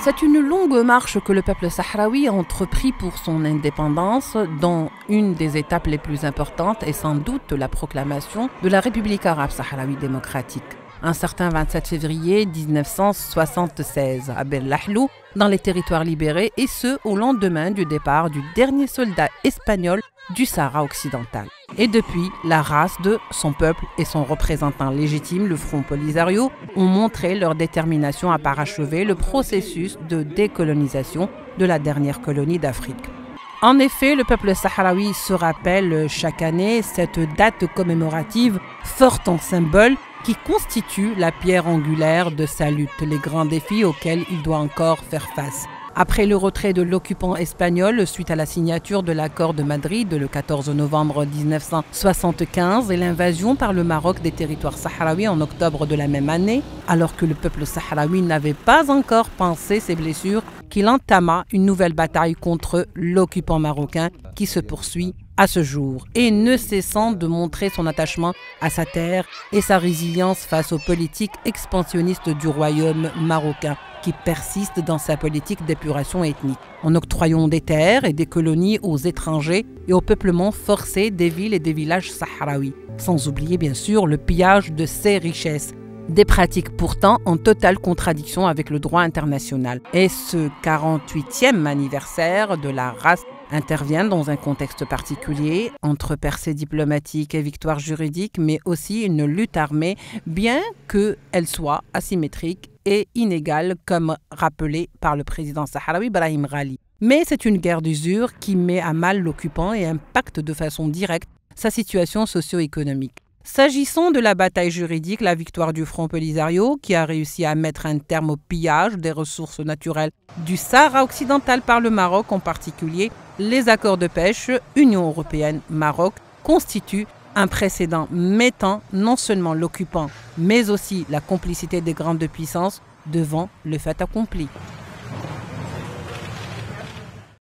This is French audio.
C'est une longue marche que le peuple sahraoui a entrepris pour son indépendance, dont une des étapes les plus importantes est sans doute la proclamation de la République arabe sahraoui démocratique. Un certain 27 février 1976 à Bel-Lahlou, dans les territoires libérés, et ce au lendemain du départ du dernier soldat espagnol du Sahara occidental. Et depuis, la race de son peuple et son représentant légitime, le Front Polisario, ont montré leur détermination à parachever le processus de décolonisation de la dernière colonie d'Afrique. En effet, le peuple sahraoui se rappelle chaque année cette date commémorative forte en symbole qui constitue la pierre angulaire de sa lutte, les grands défis auxquels il doit encore faire face. Après le retrait de l'occupant espagnol suite à la signature de l'accord de Madrid le 14 novembre 1975 et l'invasion par le Maroc des territoires sahraouis en octobre de la même année, alors que le peuple sahraoui n'avait pas encore pansé ses blessures, qu'il entama une nouvelle bataille contre l'occupant marocain qui se poursuit à ce jour et ne cessant de montrer son attachement à sa terre et sa résilience face aux politiques expansionnistes du royaume marocain qui persiste dans sa politique d'épuration ethnique, en octroyant des terres et des colonies aux étrangers et au peuplement forcé des villes et des villages sahraouis, sans oublier bien sûr le pillage de ses richesses. Des pratiques pourtant en totale contradiction avec le droit international. Et ce 48e anniversaire de la race intervient dans un contexte particulier, entre percées diplomatiques et victoires juridiques, mais aussi une lutte armée, bien qu'elle soit asymétrique et inégale, comme rappelé par le président sahraoui Brahim Ghali. Mais c'est une guerre d'usure qui met à mal l'occupant et impacte de façon directe sa situation socio-économique. S'agissant de la bataille juridique, la victoire du Front Polisario, qui a réussi à mettre un terme au pillage des ressources naturelles du Sahara occidental par le Maroc, en particulier les accords de pêche Union européenne-Maroc, constitue un précédent mettant non seulement l'occupant, mais aussi la complicité des grandes puissances devant le fait accompli.